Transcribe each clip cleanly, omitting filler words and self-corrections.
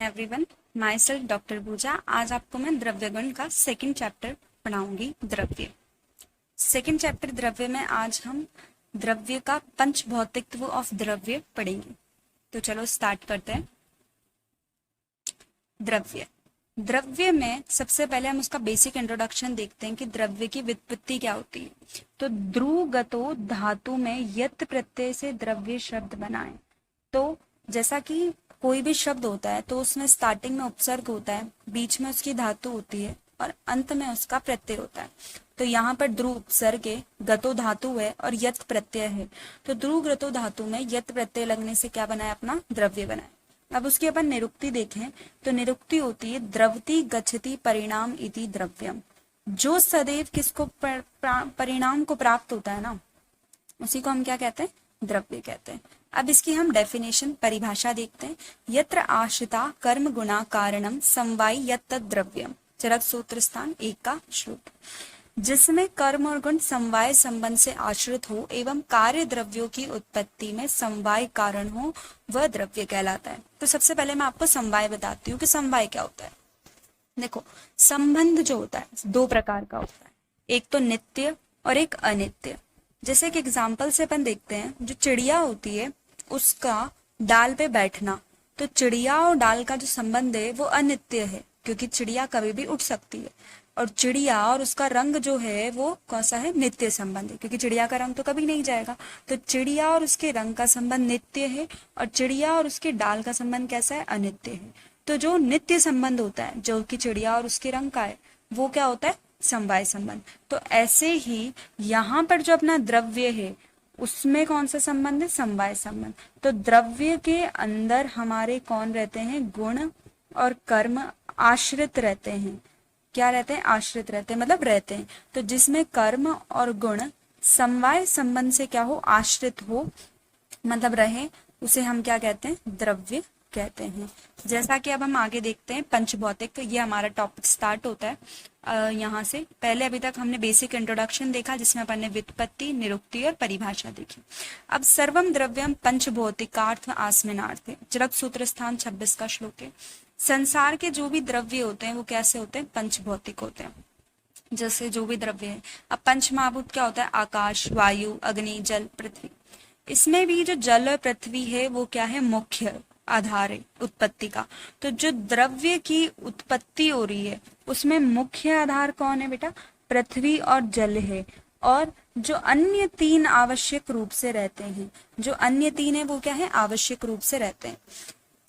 Everyone, myself doctor Pooja. आज आपको मैं द्रव्य गुण का सेकंड चैप्टर पढ़ाऊंगी। द्रव्य सेकंड चैप्टर द्रव्य में आज हम द्रव्य का पंच भौतिकत्व ऑफ द्रव्य पढ़ेंगे। तो चलो स्टार्ट करते हैं। द्रव्य द्रव्य में सबसे पहले हम उसका बेसिक इंट्रोडक्शन देखते हैं कि द्रव्य की व्युत्पत्ति क्या होती है। तो ध्रुवगतो धातु में यत् प्रत्यय से द्रव्य शब्द बनाए। तो जैसा कि कोई भी शब्द होता है तो उसमें स्टार्टिंग में उपसर्ग होता है, बीच में उसकी धातु होती है और अंत में उसका प्रत्यय होता है। तो यहाँ पर ध्रुव उपसर्ग है, गतो धातु है और यत् प्रत्यय है। तो ध्रुव गतो धातु में यत् प्रत्यय लगने से क्या बनाए? अपना द्रव्य बनाए। अब उसकी अपन निरुक्ति देखें तो निरुक्ति होती है द्रवति गच्छति परिणाम इति द्रव्यम। जो सदैव किसको परिणाम को प्राप्त होता है ना, उसी को हम क्या कहते हैं? द्रव्य कहते हैं। अब इसकी हम डेफिनेशन परिभाषा देखते हैं। यत्र आश्रिता कर्म गुणा कारणम समवाय यत् द्रव्यम। चरक सूत्र स्थान 1 का श्लोक। जिसमें कर्म और गुण समवाय संबंध से आश्रित हो एवं कार्य द्रव्यों की उत्पत्ति में समवाय कारण हो, वह द्रव्य कहलाता है। तो सबसे पहले मैं आपको समवाय बताती हूँ कि समवाय क्या होता है। देखो, संबंध जो होता है दो प्रकार का होता है, एक तो नित्य और एक अनित्य। जैसे कि एग्जाम्पल से अपन देखते हैं, जो चिड़िया होती है उसका डाल पे बैठना, तो चिड़िया और डाल का जो संबंध है वो अनित्य है, क्योंकि चिड़िया कभी भी उठ सकती है। और चिड़िया और उसका रंग जो है वो कौन सा है? नित्य संबंध है, क्योंकि चिड़िया का रंग तो कभी नहीं जाएगा। तो चिड़िया और उसके रंग का संबंध नित्य है और चिड़िया और उसके डाल का संबंध कैसा है? अनित्य है। तो जो नित्य संबंध होता है, जो कि चिड़िया और उसके रंग का है, वो क्या होता है? समवाय संबंध। तो ऐसे ही यहाँ पर जो अपना द्रव्य है उसमें कौन सा संबंध है? समवाय संबंध। तो द्रव्य के अंदर हमारे कौन रहते हैं? गुण और कर्म आश्रित रहते हैं। क्या रहते हैं? आश्रित रहते हैं, मतलब रहते हैं। तो जिसमें कर्म और गुण समवाय संबंध से क्या हो? आश्रित हो, मतलब रहे, उसे हम क्या कहते हैं? द्रव्य कहते हैं। जैसा कि अब हम आगे देखते हैं पंचभौतिक। तो ये हमारा टॉपिक स्टार्ट होता है यहाँ से। पहले अभी तक हमने बेसिक इंट्रोडक्शन देखा, जिसमें अपन ने व्युत्पत्ति, निरुक्ति और परिभाषा देखी। अब सर्वम द्रव्यम पंचभौतिकार्थ आस्मिनार्थ, चरक सूत्र स्थान 26 का श्लोक है। संसार के जो भी द्रव्य होते हैं वो कैसे होते हैं? पंचभौतिक होते हैं। जैसे जो भी द्रव्य है, अब पंच महाभूत क्या होता है? आकाश, वायु, अग्नि, जल, पृथ्वी। इसमें भी जो जल और पृथ्वी है वो क्या है? मुख्य आधार है उत्पत्ति का। तो जो द्रव्य की उत्पत्ति हो रही है उसमें मुख्य आधार कौन है बेटा? पृथ्वी और जल है। और जो अन्य तीन आवश्यक रूप से रहते हैं, जो अन्य तीन है वो क्या है? आवश्यक रूप से रहते हैं।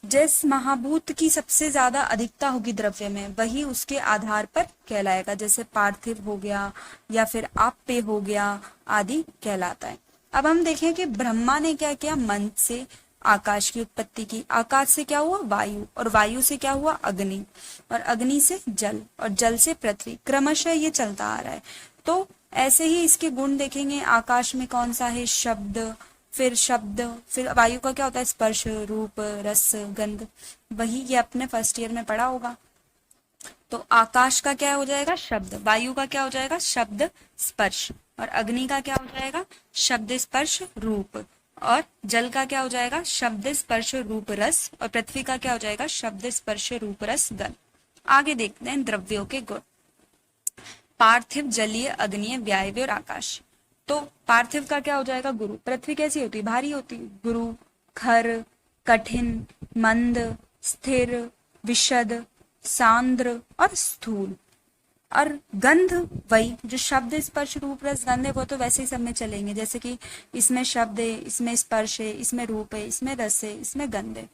जिस महाभूत की सबसे ज्यादा अधिकता होगी द्रव्य में, वही उसके आधार पर कहलाएगा। जैसे पार्थिव हो गया या फिर आप्य हो गया आदि कहलाता है। अब हम देखें कि ब्रह्मा ने क्या किया? मन से आकाश की उत्पत्ति की। आकाश से क्या हुआ? वायु, और वायु से क्या हुआ? अग्नि, और अग्नि से जल, और जल से पृथ्वी। क्रमशः ये चलता आ रहा है। तो ऐसे ही इसके गुण देखेंगे। आकाश में कौन सा है? शब्द, फिर शब्द, फिर वायु का क्या होता है? स्पर्श, रूप, रस, गंध। वही ये अपने फर्स्ट ईयर में पढ़ा होगा। तो आकाश का क्या हो जाएगा? शब्द। वायु का क्या हो जाएगा? शब्द, स्पर्श। और अग्नि का क्या हो जाएगा? शब्द, स्पर्श, रूप। और जल का क्या हो जाएगा? शब्द, स्पर्श, रूप, रस। और पृथ्वी का क्या हो जाएगा? शब्द, स्पर्श, रूप, रस, गंध। आगे देखते हैं द्रव्यों के गुण। पार्थिव, जलीय, अग्निय, वायव्य और आकाश। तो पार्थिव का क्या हो जाएगा? गुरु। पृथ्वी कैसी होती है? भारी होती है। गुरु, खर, कठिन, मंद, स्थिर, विशद, सांद्र और स्थूल। और गंध वही जो शब्द, स्पर्श, रूप, रस, गंध है वो तो वैसे ही सब में चलेंगे। जैसे कि इसमें शब्द है, इसमें स्पर्श है, इसमें रूप है, इसमें रस है, इसमें गंध है।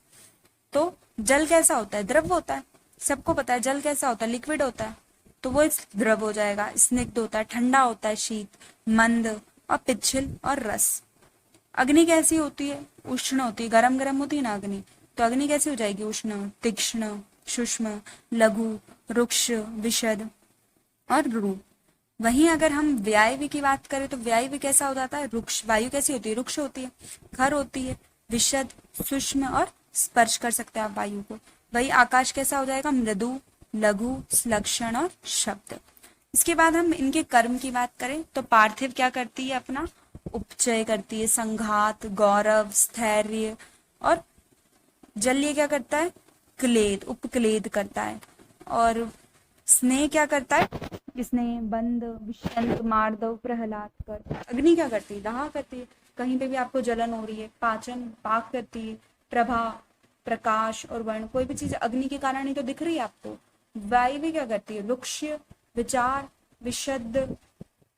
तो जल कैसा होता है? द्रव होता है। सबको पता है जल कैसा होता है? लिक्विड होता है। तो वो द्रव हो जाएगा। स्निग्ध होता है, ठंडा होता है, शीत, मंद और पिच्छल और रस। अग्नि कैसी होती है? उष्ण होती है। गरम गरम होती है ना अग्नि, तो अग्नि कैसी हो जाएगी? उष्ण, तीक्ष्ण, सूक्ष्म, लघु, रुक्ष, विशद और रूप। वहीं अगर हम वायव्य की बात करें तो वायव्य कैसा हो जाता है? रुक्ष। वायु कैसी होती है? रुक्ष होती है। खर होती है, विशद, सूक्ष्म और स्पर्श कर सकते हैं आप वायु को। वही आकाश कैसा हो जाएगा? मृदु, लघु, लक्षण और शब्द। इसके बाद हम इनके कर्म की बात करें तो पार्थिव क्या करती है? अपना उपचय करती है, संघात, गौरव, स्थैर्य। और जलीय क्या करता है? क्लेद, उपक्लेद करता है। और स्नेह क्या करता है? स्नेह बंद, विषंत, मार्दव, प्रहलाद करता है। अग्नि क्या करती है? दाह करती है। कहीं पे भी आपको जलन हो रही है, पाचन, पाक करती है। प्रभा, प्रकाश और वर्ण, कोई भी चीज अग्नि के कारण ही तो दिख रही है आपको। वायु क्या करती है? रुक्ष, विचार, विशद,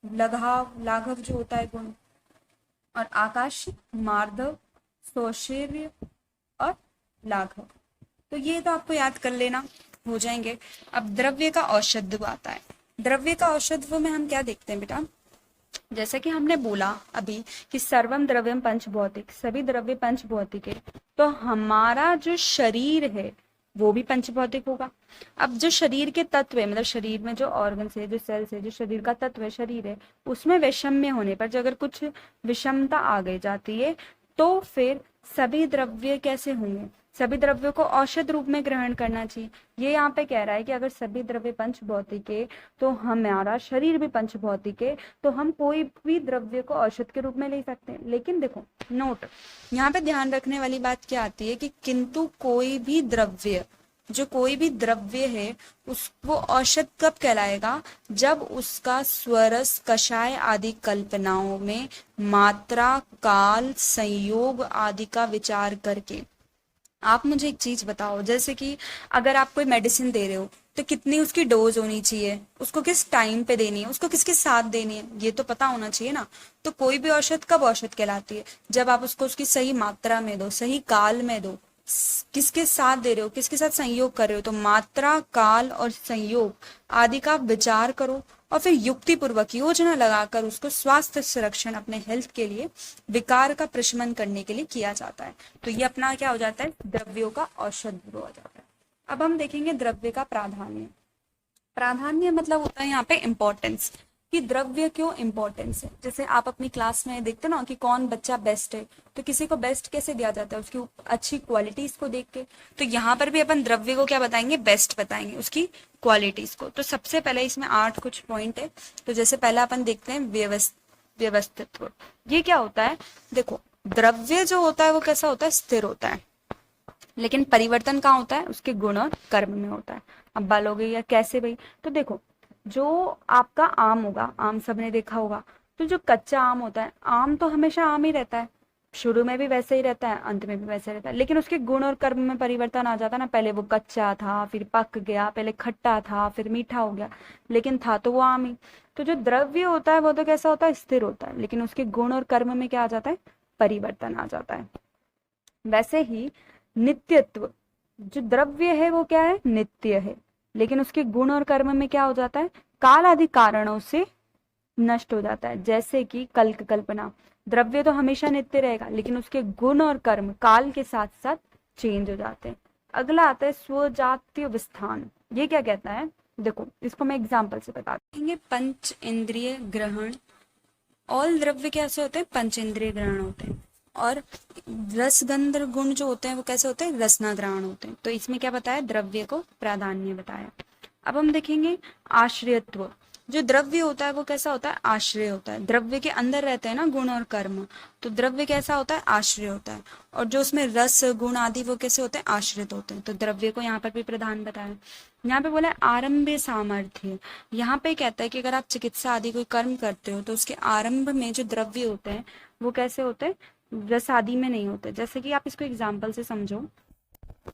लगाव, लाघव जो होता है गुण। और आकाश, मार्दव, सौशीर्य और लाघव। तो ये तो आपको याद कर लेना, हो जाएंगे। अब द्रव्य का औषधव आता है। द्रव्य का औषधव में हम क्या देखते हैं बेटा? जैसे कि हमने बोला अभी कि सर्वम द्रव्यम पंचभौतिक, सभी द्रव्य पंचभौतिक है। तो हमारा जो शरीर है वो भी पंचभौतिक होगा। अब जो शरीर के तत्व है, मतलब शरीर में जो ऑर्गन्स है, जो सेल्स है, जो शरीर का तत्व है, शरीर है, उसमें वैषम्य होने पर, जो अगर कुछ विषमता आ गई जाती है, तो फिर सभी द्रव्य कैसे होंगे? सभी द्रव्यों को औषध रूप में ग्रहण करना चाहिए। ये यहाँ पे कह रहा है कि अगर सभी द्रव्य पंचभौतिक है तो हमारा शरीर भी पंचभौतिक है, तो हम कोई भी द्रव्य को औषध के रूप में ले सकते हैं। लेकिन देखो नोट, यहाँ पे ध्यान रखने वाली बात क्या आती है कि किंतु कोई भी द्रव्य, जो कोई भी द्रव्य है उस वो औषध कब कहलाएगा? जब उसका स्वरस, कषाय आदि कल्पनाओं में मात्रा, काल, संयोग आदि का विचार करके। आप मुझे एक चीज बताओ, जैसे कि अगर आप कोई मेडिसिन दे रहे हो तो कितनी उसकी डोज होनी चाहिए, उसको किस टाइम पे देनी है, उसको किसके साथ देनी है, ये तो पता होना चाहिए ना। तो कोई भी औषध कब औषध कहलाती है? जब आप उसको उसकी सही मात्रा में दो, सही काल में दो। किसके साथ दे रहे हो, किसके साथ संयोग कर रहे हो, तो मात्रा, काल और संयोग आदि का विचार करो और फिर युक्ति पूर्वक योजना लगाकर उसको स्वास्थ्य संरक्षण, अपने हेल्थ के लिए, विकार का प्रशमन करने के लिए किया जाता है। तो ये अपना क्या हो जाता है? द्रव्यों का औषध हो जाता है। अब हम देखेंगे द्रव्य का प्राधान्य। प्राधान्य मतलब होता है यहाँ पे इम्पोर्टेंस, कि द्रव्य क्यों इम्पोर्टेंस है। जैसे आप अपनी क्लास में देखते ना कि कौन बच्चा बेस्ट है, तो किसी को बेस्ट कैसे दिया जाता है? उसकी अच्छी क्वालिटीज को देख के। तो यहाँ पर भी अपन द्रव्य को क्या बताएंगे? बेस्ट बताएंगे, उसकी क्वालिटीज को। तो सबसे पहले इसमें 8 कुछ पॉइंट है। तो जैसे पहला अपन देखते हैं व्यवस्थित्व। ये क्या होता है? देखो, द्रव्य जो होता है वो कैसा होता है? स्थिर होता है। लेकिन परिवर्तन कहाँ होता है? उसके गुण और कर्म में होता है। अब बोलोगे या कैसे भाई? तो देखो, जो आपका आम होगा, आम सबने देखा होगा, तो जो कच्चा आम होता है, आम तो हमेशा आम ही रहता है, शुरू में भी वैसे ही रहता है, अंत में भी वैसे रहता है। लेकिन उसके गुण और कर्म में परिवर्तन आ जाता है ना। पहले वो कच्चा था, फिर पक गया, पहले खट्टा था, फिर मीठा हो गया, लेकिन था तो वो आम ही। तो जो द्रव्य होता है वो तो कैसा होता है? स्थिर होता है। लेकिन उसके गुण और कर्म में क्या आ जाता है? परिवर्तन आ जाता है। वैसे ही नित्यत्व, जो द्रव्य है वो क्या है? नित्य है। लेकिन उसके गुण और कर्म में क्या हो जाता है? काल आदि कारणों से नष्ट हो जाता है। जैसे कि कल्क कल्पना, द्रव्य तो हमेशा नित्य रहेगा, लेकिन उसके गुण और कर्म काल के साथ साथ चेंज हो जाते हैं। अगला आता है स्वजातीय विस्थान। ये क्या कहता है? देखो, इसको मैं एग्जाम्पल से बता देंगे। पंच इंद्रिय ग्रहण, ऑल द्रव्य कैसे होते हैं? पंच इंद्रिय ग्रहण होते हैं। और रसगंध गुण जो होते हैं वो कैसे होते हैं? रसना ग्रहण होते हैं। तो इसमें क्या बताया? द्रव्य को प्राधान्य बताया। अब हम देखेंगे आश्रयत्व। जो द्रव्य होता है वो कैसा होता है? आश्रय होता है। द्रव्य के अंदर रहते हैं ना गुण और कर्म, तो द्रव्य कैसा होता है? आश्रय होता है। और जो उसमें रस, गुण आदि वो कैसे होते हैं? आश्रित होते हैं। तो द्रव्य को यहाँ पर भी प्रधान बताया। यहाँ पे बोला है आरंभ सामर्थ्य। यहाँ पे कहता है कि अगर आप चिकित्सा आदि कोई कर्म करते हो तो उसके आरंभ में जो द्रव्य होते हैं वो कैसे होते हैं? रस आदि में नहीं होते। जैसे कि आप इसको एग्जाम्पल से समझो।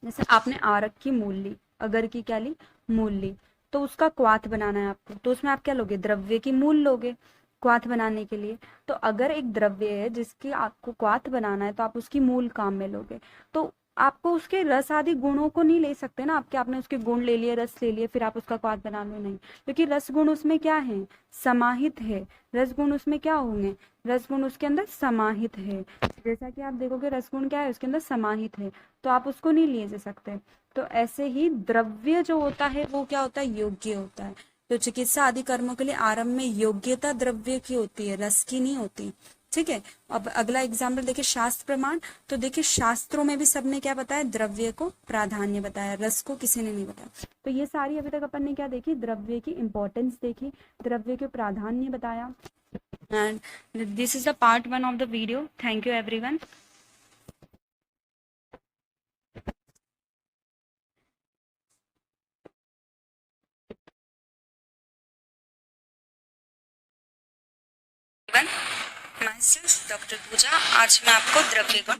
जैसे आपने आरक की मूल ली, अगर की क्या ली? मूल ली। तो उसका क्वाथ बनाना है आपको, तो उसमें आप क्या लोगे? द्रव्य की मूल लोगे क्वाथ बनाने के लिए। तो अगर एक द्रव्य है जिसकी आपको क्वाथ बनाना है तो आप उसकी मूल काम में लोगे। तो आपको उसके रस आदि गुणों को नहीं ले सकते ना। आपने उसके गुण ले लिए, रस ले लिए, फिर आप उसका क्वाथ बना लो, नहीं। क्योंकि रस गुण उसमें क्या है? समाहित है। रस गुण उसमें क्या होंगे? रस गुण उसके अंदर समाहित है। जैसा कि आप देखोगे रस गुण क्या है? उसके अंदर समाहित है, तो आप उसको नहीं ले जा सकते। तो ऐसे ही द्रव्य जो होता है वो क्या होता है? योग्य होता है। तो चिकित्सा आदि कर्मों के लिए आरंभ में योग्यता द्रव्य की होती है, रस की नहीं होती। ठीक है। अब अगला एग्जाम्पल देखिए, शास्त्र प्रमाण। तो देखिए शास्त्रों में भी सबने क्या बताया? द्रव्य को प्राधान्य बताया, रस को किसी ने नहीं बताया। तो ये सारी अभी तक अपन ने क्या देखी? द्रव्य की इंपॉर्टेंस देखी, द्रव्य के प्राधान्य बताया। And this is the part 1 of the video. Thank you everyone. Everyone, myself doctor Pooja. आज मैं आपको द्रव्य गुण